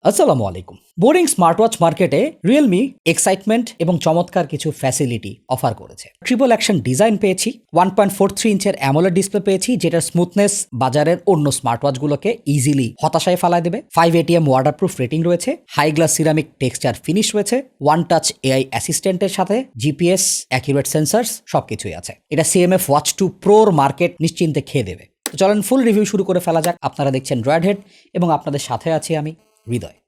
আসসালামু আলাইকুম। Boring smartwatch মার্কেটে রিয়েলমি এক্সাইটমেন্ট এবং চমৎকার কিছু ফ্যাসিলিটি অফার করেছে। ট্রিপল অ্যাকশন ডিজাইন পেয়েছি, 1.43 ইঞ্চের অ্যামোলেড ডিসপ্লে পেয়েছি, যেটার স্মুথনেস বাজারের অন্য স্মার্টওয়াচগুলোকে ইজিলি হতাশায় ফেলায় দেবে। 5 ATM ওয়াটারপ্রুফ রেটিং রয়েছে, high glass ceramic texture finish রয়েছে, ওয়ান টাচ এআই অ্যাসিস্ট্যান্টের সাথে জিপিএস, অ্যাকিউরেট সেন্সার্স সবকিছুই আছে। এটা CMF ওয়াচ 2 প্রোর মার্কেট নিশ্চিন্তে খেয়ে দেবে। তো চলেন ফুল রিভিউ শুরু করে ফেলা যাক। আপনারা দেখছেন ড্রয়েড হেড এবং আপনাদের সাথে আছি আমি হৃদয়।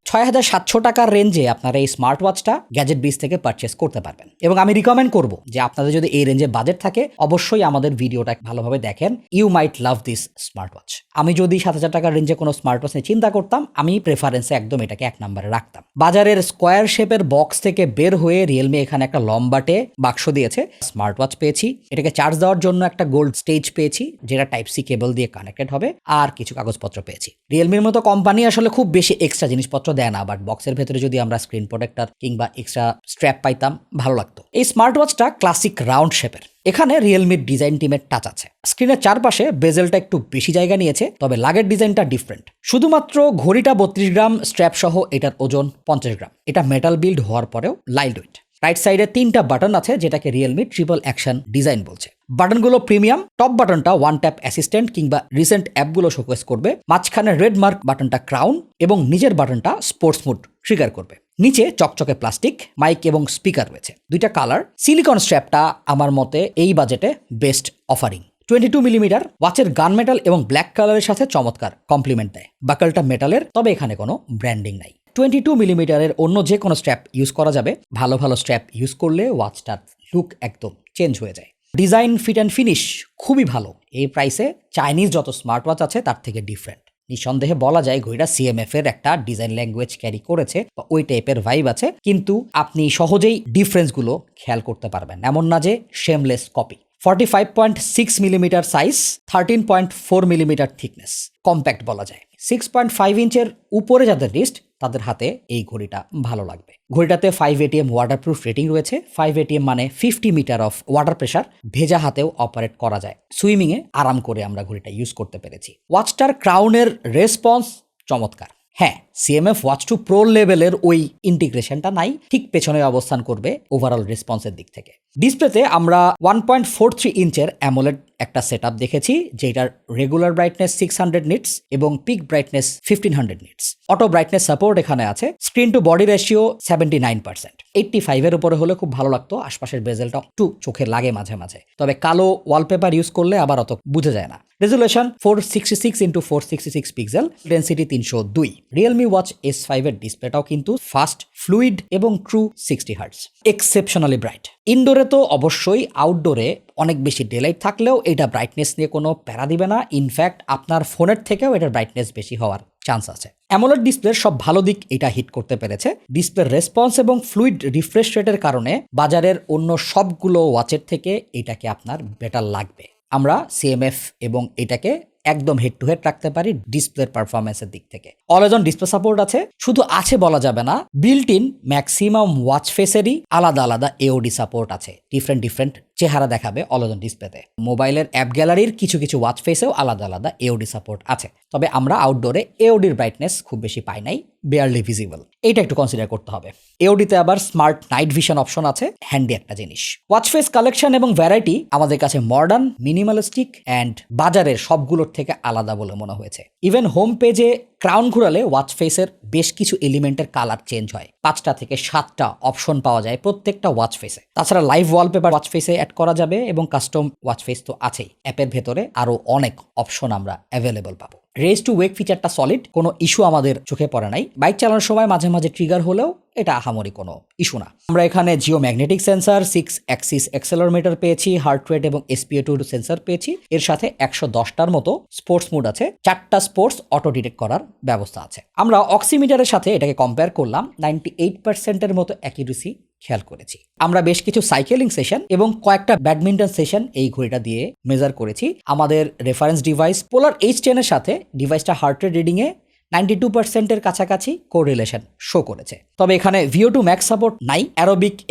৬,৭০০ টাকার রেঞ্জে আপনারা এই স্মার্ট ওয়াচটা গ্যাজেট বিজ থেকে পারচেস করতে পারবেন এবং আমি রিকমেন্ড করব যে আপনাদের যদি এই রেঞ্জে বাজেট থাকে অবশ্যই আমাদের ভিডিওটা ভালোভাবে দেখেন। You might love this smart watch. আমি যদি ৭,০০০ টাকার রেঞ্জে কোনো স্মার্ট ওয়াচ নিয়ে চিন্তা করতাম, আমি প্রেফারেন্সে একদম এটাকে 1 নম্বরে রাখতাম। বাজারের স্কোয়ার শেপের বক্স থেকে বের হয়ে রিয়েলমি এখানে একটা লম্বাটে বাক্স দিয়েছে। স্মার্ট ওয়াচ পেয়েছি, এটাকে চার্জ দেওয়ার জন্য একটা গোল্ড স্টেজ পেয়েছি যেটা টাইপ সি কেবল দিয়ে কানেক্টেড হবে, আর কিছু কাগজপত্র পেয়েছি। রিয়েলমির মতো কোম্পানি আসলে খুব বেশি এক্সট্রা জিনিসপত্র দেয় না, বাট বক্সের ভেতরে যদি আমরা স্ক্রিন প্রোটেক্টর কিংবা এক্সট্রা স্ট্র্যাপ পাইতাম ভালো লাগতো। এই স্মার্ট ওয়াচটা ক্লাসিক রাউন্ড শেপের, এখানে রিয়েলমির ডিজাইন টিমের টাচ আছে। স্ক্রিনের চারপাশে বেজেলটা একটু বেশি জায়গা নিয়েছে, তবে লাগের ডিজাইনটা ডিফারেন্ট। শুধুমাত্র ঘড়িটা 32 গ্রাম, স্ট্র্যাপ সহ এটার ওজন 50 গ্রাম। এটা মেটাল বিল্ড হওয়ার পরেও লাইট ওয়েট। রাইট সাইডে 3টা বাটন আছে যেটাকে রিয়েলমি ট্রিপল অ্যাকশন ডিজাইন বলছে। বাটনগুলো প্রিমিয়াম। টপ বাটনটা ওয়ান ট্যাপ অ্যাসিস্ট্যান্ট কিংবা রিসেন্ট অ্যাপগুলো শোকেস করবে। মাঝখানে রেড মার্ক বাটনটা ক্রাউন এবং নিচের বাটনটা স্পোর্টস মোড ট্রিগার করবে। নিচে চকচকে প্লাস্টিক, মাইক এবং স্পিকার রয়েছে, 2টা কালার। সিলিকন স্ট্র্যাপটা আমার মতে এই বাজেটে বেস্ট অফারিং। 22 মিলিমিটার ওয়াচের গান মেটাল এবং ব্ল্যাক কালারের সাথে চমৎকার কমপ্লিমেন্ট দেয়। বাকলটা মেটালের, তবে এখানে কোনো ব্র্যান্ডিং নাই। 22 মিলিমিটারের অন্য যে কোনো স্ট্র্যাপ ইউজ করা যাবে। ভালো ভালো স্ট্র্যাপ ইউজ করলে ওয়াচটার লুক একদম চেঞ্জ হয়ে যায়। ডিজাইন, ফিট অ্যান্ড ফিনিশ খুবই ভালো। এই প্রাইসে চাইনিজ যত স্মার্ট ওয়াচ আছে তার থেকে ডিফারেন্ট। নিঃসন্দেহে বলা যায় ঘড়িটা CMF এর একটা ডিজাইন ল্যাঙ্গুয়েজ ক্যারি করেছে, বা ওই টাইপের ভাইব আছে, কিন্তু আপনি সহজেই ডিফারেন্সগুলো খেয়াল করতে পারবেন, এমন না যে shameless copy. 45.6 millimetre size, 13.4 millimetre thickness, compact বলা যায়। 6.5 ইঞ্চের উপরে যাদের রিস্ট তাদের হাতে এই ঘড়িটা ভালো লাগবে। ঘড়িটাতে 5 ATM ওয়াটারপ্রুফ রেটিং রয়েছে। 5 ATM মানে 50 মিটার অফ ওয়াটার প্রেশার, ভেজা হাতেও অপারেট করা যায়। সুইমিংয়ে আরাম করে আমরা ঘড়িটা ইউজ করতে পেরেছি। ওয়াচটার ক্রাউনের রেসপন্স চমৎকার। হ্যাঁ, CMF ওয়াচ 2 প্রো লেভেলের ওই ইন্টিগ্রেশনটা নাই, ঠিক পেছনে অবস্থান করবে ওভারঅল রেসপন্সের দিক থেকে। ডিসপ্লেতে আমরা 1.43 ইঞ্চের অ্যামোলেড একটা সেটআপ দেখেছি, যেটার রেগুলার ব্রাইটনেস 600 নিটস এবং pick brightness 1500 nits. Auto brightness support এখানে আছে। Screen two body ratio 79%। 85 এর উপরে হলে খুব ভালো লাগতো, আশপাশের বেজেলটা একটু চোখে লাগে মাঝে মাঝে, তবে কালো ওয়ালপেপার ইউজ করলে আবার অত বুঝে যায় না। Resolution 466x466 pixel, density 302। Realme watch S5 এর ডিসপ্লেটাও কিন্তু ফাস্ট, ফ্লুইড এবং ট্রু 60 হার্টজ, এক্সেপশনালি ব্রাইট। ইনডোরে তো অবশ্যই, আউটডোরে অনেক বেশি ডেলাইট থাকলেও এটা ব্রাইটনেস নিয়ে কোনো প্যারা দিবে না। ইনফ্যাক্ট আপনার ফোনের থেকেও এটার ব্রাইটনেস বেশি হওয়ার চান্স আছে। অ্যামোলেড ডিসপ্লের সব ভালো দিক এটা হিট করতে পেরেছে। ডিসপ্লের রেসপন্স এবং ফ্লুইড রিফ্রেশ রেটের কারণে বাজারের অন্য সবগুলো ওয়াচের থেকে এটাকে আপনার বেটার লাগবে। আমরা CMF এবং এটাকে একদম হেড টু হেড রাখতে পারি ডিসপ্লের পারফরমেন্সের দিক থেকে। অলওয়েজ অন ডিসপ্লে সাপোর্ট আছে, শুধু আছে বলা যাবে না, বিল্ট ইন ম্যাক্সিমাম ওয়াচ ফেসেরই আলাদা আলাদা AOD সাপোর্ট আছে। ডিফারেন্ট চেহারা দেখাবে অলওয়েজ অন ডিসপ্লেতে। মোবাইলের অ্যাপ গ্যালারির কিছু কিছু ওয়াচ ফেসেও আলাদা আলাদা AOD সাপোর্ট আছে, তবে আমরা আউটডোরে AODর ব্রাইটনেস খুব বেশি পাই নাই, বেয়ারলি ভিজিবল। এইটা একটু কনসিডার করতে হবে। AODতে আবার স্মার্ট নাইট ভিশন অপশন আছে, হ্যান্ডি একটা জিনিস। ওয়াচ ফেস কালেকশন এবং ভ্যারাইটি আমাদের কাছে মডার্ন, মিনিমালিস্টিক অ্যান্ড বাজারের সবগুলোর থেকে আলাদা বলে মনে হয়েছে। ইভেন হোম পেজে ক্রাউন ঘুরালে ওয়াচ ফেসের বেশ কিছু এলিমেন্টের কালার চেঞ্জ হয়। 5টা থেকে 7টা অপশন পাওয়া যায় প্রত্যেকটা ওয়াচ ফেসে। তাছাড়া লাইভ ওয়ালপেপার ওয়াচ ফেসে অ্যাড করা যাবে এবং কাস্টম ওয়াচ ফেস তো আছেই। অ্যাপের ভেতরে আরো অনেক অপশন আমরা অ্যাভেলেবল পাবো। রেজ টু ওয়েক ফিচারটা সলিড, কোনো ইস্যু আমাদের চোখে পড়ে নাই। বাইক চালানোর সময় মাঝে মাঝে ট্রিগার হলেও এটা আহামরি কোনো ইস্যু না। আমরা এখানে জিও ম্যাগনেটিক সেন্সার, 6 অ্যাক্সিস অ্যাক্সেলরোমিটার পেয়েছি, হার্ট রেট এবং SpO2 সেন্সার পেয়েছি। এর সাথে 110টার মতো স্পোর্টস মোড আছে, 4টা স্পোর্টস অটো ডিটেক্ট করার ব্যবস্থা আছে। আমরা অক্সিমিটারের সাথে এটাকে কম্পেয়ার করলাম, 98%-এর মতো অ্যাকিউরেসি খেয়াল করেছি। আমরা বেশ কিছু সাইকেলিং সেশন এবং কয়েকটা ব্যাডমিন্টন সেশন এই ঘড়িটা দিয়ে মেজার করেছি। আমাদের রেফারেন্স ডিভাইস পোলার H10 এর সাথে ডিভাইসটা হার্ট রেট রিডিংয়ে 92%-এর কাছাকাছি কোরিলেশন শো করেছে। তবে এখানে VO2 ম্যাক্স সাপোর্ট নাই,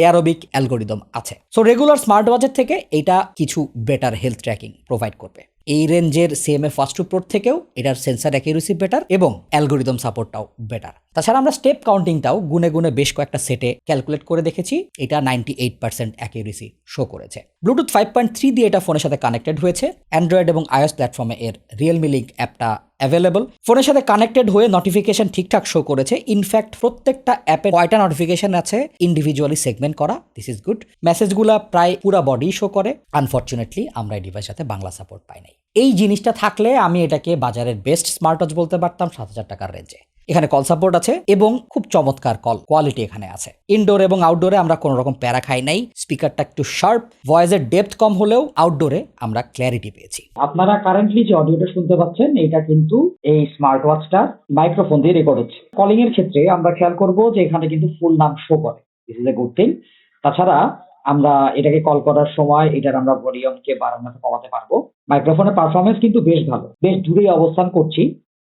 এয়ারোবিক অ্যালগোরিদম আছে। সো রেগুলার স্মার্ট ওয়াচের থেকে এটা কিছু বেটার হেলথ ট্র্যাকিং প্রোভাইড করবে। এই রেঞ্জের CMF Watch 2 Pro থেকেও এটার সেন্সার অ্যাকিউরেসি বেটার এবং অ্যালগোরিদম সাপোর্টটাও বেটার। তাছাড়া আমরা স্টেপ কাউন্টিংটাও গুনে গুনে বেশ কয়েকটা সেটে ক্যালকুলেট করে দেখেছি, এটা 98% অ্যাকিউরেসি শো করেছে। ব্লুটুথ 5.3 দিয়ে এটা ফোনের সাথে কানেক্টেড হয়েছে। অ্যান্ড্রয়েড এবং iOS প্ল্যাটফর্মে এর রিয়েলমি লিঙ্ক অ্যাপটা অ্যাভেলেবল। ফোনের সাথে কানেক্টেড হয়ে নোটিফিকেশন ঠিকঠাক শো করেছে। ইনফ্যাক্ট প্রত্যেকটা অ্যাপে কয়টা নোটিফিকেশন আছে ইন্ডিভিজুয়ালি সেগমেন্ট করা, দিস ইজ গুড। মেসেজগুলা প্রায় পুরা বডি শো করে। আনফর্চুনেটলি আমরা এই ডিভাইসের সাথে বাংলা সাপোর্ট পাই নাই। এই জিনিসটা থাকলে আমি এটাকে বাজারের বেস্ট স্মার্ট ওয়াচ বলতে পারতাম 7,000 টাকার রেঞ্জে। এখানে কল সাপোর্ট আছে এবং খুব চমৎকার কল কোয়ালিটি এখানে আছে। ইনডোর এবং আউটডোরে আমরা কোনো রকম প্যারা খাই নাই। স্পিকারটা একটু শার্প, ভয়েসের ডেপথ কম হলেও আউটডোরে আমরা ক্ল্যারিটি পেয়েছি। আপনারা কারেন্টলি যে অডিওটা শুনতে পাচ্ছেন এটা কিন্তু এই স্মার্ট ওয়াচটা মাইক্রোফোন দিয়ে রেকর্ড হচ্ছে। কলিং এর ক্ষেত্রে আমরা খেয়াল করব যে এখানে কিন্তু ফুল নাম শো করে, this is a good thing. তাছাড়া আমরা এটাকে কল করার সময় এটার আমরা ভলিউমকে বাড়ানো কমাতে পারবো। মাইক্রোফোনের পারফরমেন্স কিন্তু বেশ ভালো, বেশ দূরেই অবস্থান করছি।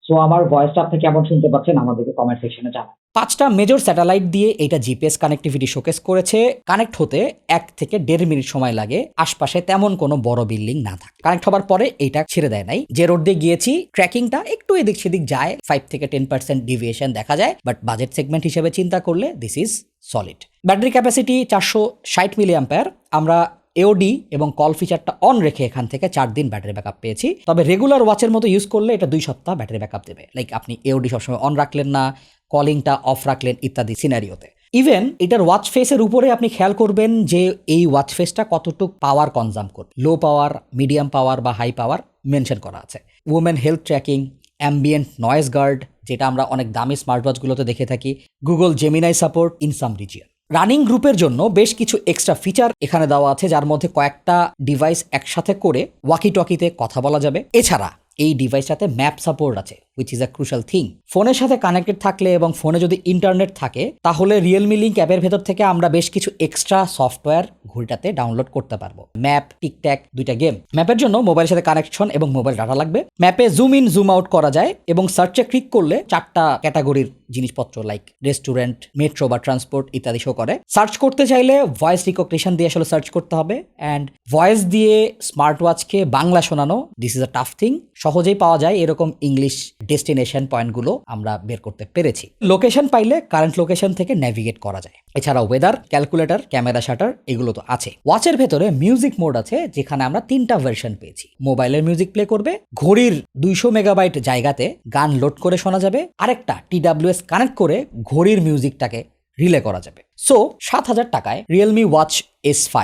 সো আমার ভয়েসটা আপনি কেমন শুনতে পাচ্ছেন আমাদেরকে কমেন্ট সেকশনে জানান। 5টা মেজর স্যাটেলাইট দিয়ে এটা জিপিএস কানেক্টিভিটি শোকেস করেছে। কানেক্ট হতে 1 থেকে 1.5 মিনিট সময় লাগে, আশপাশে তেমন কোনো বড় বিল্ডিং না থাকে। কানেক্ট হবার পরে এটা ছেড়ে দেয় নাই। যে রোড দিয়ে গিয়েছি ট্র্যাকিংটা একটু এদিক সেদিক যায়, 5 থেকে 10% ডিভিয়েশন দেখা যায়, বাট বাজেট সেগমেন্ট হিসেবে চিন্তা করলে this is solid. Battery capacity 460 milli ampere. আমরা এওডি এবং কল ফিচারটা অন রেখে এখান থেকে 4 দিন ব্যাটারি ব্যাকআপ পেয়েছি। তবে রেগুলার ওয়াচের মতো ইউজ করলে এটা 2 সপ্তাহ ব্যাটারি ব্যাকআপ দেবে। লাইক আপনি এওডি সবসময় অন রাখলেন না, কলিংটা অফ রাখলেন ইত্যাদি সিনারিওতে। ইভেন এটার ওয়াচ ফেসের উপরে আপনি খেয়াল করবেন যে এই ওয়াচ ফেসটা কতটুকু পাওয়ার কনজাম করবে। লো পাওয়ার, মিডিয়াম পাওয়ার বা হাই পাওয়ার মেনশন করা আছে। Women health tracking, ambient noise guard যেটা আমরা অনেক দামি স্মার্ট ওয়াচগুলোতে দেখে থাকি, Google Gemini support in some region. Running গ্রুপের জন্য বেশ কিছু এক্সট্রা ফিচার এখানে দেওয়া আছে, যার মধ্যে কয়েকটা ডিভাইস একসাথে করে ওয়াকি টকিতে কথা বলা যাবে। এছাড়া এই ডিভাইসটাতে ম্যাপ সাপোর্ট আছে, which is a crucial thing. ফোনের সাথে কানেক্টেড থাকলে এবং ফোনে যদি ইন্টারনেট থাকে তাহলে রিয়েলমি লিঙ্ক অ্যাপের ভেতর থেকে আমরা বেশ কিছু এক্সট্রা সফটওয়্যার ঘড়িটাতে ডাউনলোড করতে পারবো। ম্যাপ, টিকট্যাক, 2টা গেম। ম্যাপের জন্য মোবাইলের সাথে কানেকশন এবং মোবাইল ডাটা লাগবে। ম্যাপে জুম ইন জুম আউট করা যায় এবং সার্চে ক্লিক করলে 4টা ক্যাটাগরির জিনিসপত্র লাইক রেস্টুরেন্ট, মেট্রো বা ট্রান্সপোর্ট ইত্যাদি শো করে। সার্চ করতে চাইলে ভয়েস রিকগনিশন দিয়ে আসলে সার্চ করতে হবে, অ্যান্ড ভয়েস দিয়ে স্মার্ট ওয়াচকে বাংলা শোনানো this is a tough thing. সহজেই পাওয়া যায় এরকম ইংলিশ ডেস্টিনেশন পয়েন্টগুলো আমরা বের করতে পেরেছি। লোকেশন পাইলে কারেন্ট লোকেশন থেকে নেভিগেট করা যায়। এছাড়া ওয়েদার, ক্যালকুলেটর, ক্যামেরা শাটার এগুলো তো আছে। ওয়াচের ভেতরে মিউজিক মোড আছে যেখানে আমরা 3টা ভার্সন পেয়েছি। মোবাইলের মিউজিক প্লে করবে, ঘড়ির 200 মেগাবাইট জায়গাতে গান লোড করে শোনা যাবে, আরেকটা TWS কানেক্ট করে ঘড়ির মিউজিকটাকে রিলে করা যাবে। সো 7,000 টাকায় রিয়েলমি ওয়াচ S5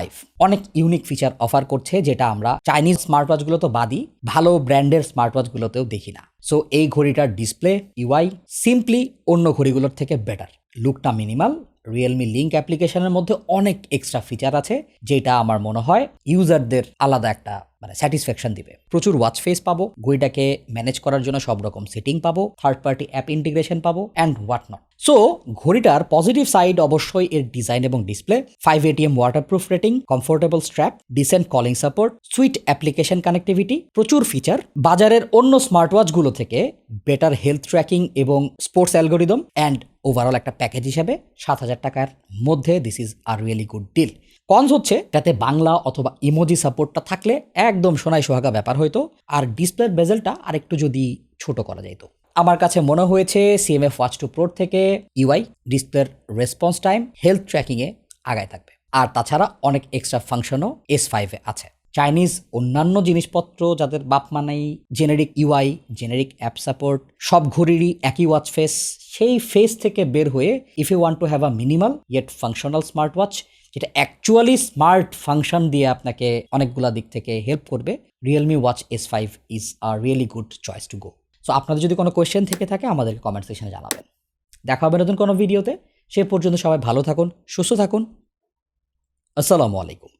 অনেক ইউনিক ফিচার অফার করছে, যেটা আমরা চাইনিজ স্মার্ট ওয়াচগুলো তো বাদই, ভালো ব্র্যান্ডের স্মার্ট ওয়াচগুলোতেও দেখি না। সো এই ঘড়িটার ডিসপ্লে, ইউআই সিম্পলি অন্য ঘড়িগুলোর থেকে বেটার। লুকটা মিনিমাল। রিয়েলমি লিঙ্ক অ্যাপ্লিকেশনের মধ্যে অনেক এক্সট্রা ফিচার আছে যেটা আমার মনে হয় ইউজারদের আলাদা একটা স্যাটিসফ্যাকশন দিবে। প্রচুর ওয়াচ ফেস পাবো, ঘড়িটাকে ম্যানেজ করার জন্য সব রকম সেটিং পাবো, থার্ড পার্টি অ্যাপ ইন্টিগ্রেশন পাবো, অ্যান্ড হোয়াট নট। সো ঘড়িটার পজিটিভ সাইড অবশ্যই এর ডিজাইন এবং display, 5 ATM waterproof rating, comfortable strap, decent calling support, sweet application connectivity, প্রচুর ফিচার। বাজারের অন্য স্মার্ট ওয়াচগুলো থেকে বেটার হেলথ ট্র্যাকিং এবং স্পোর্টস অ্যালগোরিদম, অ্যান্ড ওভারঅল একটা প্যাকেজ হিসাবে 7,000 টাকার মধ্যে this is a really good deal. Cons হচ্ছে যাতে বাংলা অথবা ইমোজি সাপোর্টটা থাকলে একদম সোনায় সোহাগা ব্যাপার হইতো, আর ডিসপ্লের বেজেলটা আরেকটু যদি ছোট করা যেত। আমার কাছে মনে হয়েছে CMF Watch 2 Pro থেকে ইউআই, ডিসপ্লের রেসপন্স টাইম, হেলথ ট্র্যাকিংয়ে আগায় থাকবে। আর তাছাড়া অনেক এক্সট্রা ফাংশনও S5 এ আছে। চাইনিজ অন্যান্য জিনিসপত্র যাদের বাপ মানাই, generic UI, generic app support, সব ঘড়িরই একই ওয়াচ ফেস, সেই ফেস থেকে বের হয়ে if you want to have a minimal yet functional smart watch যেটা অ্যাকচুয়ালি স্মার্ট ফাংশন দিয়ে আপনাকে অনেকগুলা দিক থেকে হেল্প করবে, Realme watch S5 is a really good choice to go. So আপনাদের যদি কোনো কোয়েশ্চেন থেকে থাকে আমাদেরকে কমেন্ট সেকশনে জানাবেন। দেখা হবে নতুন কোনো ভিডিওতে। সে পর্যন্ত সবাই ভালো থাকুন, সুস্থ থাকুন। আসসালামু আলাইকুম।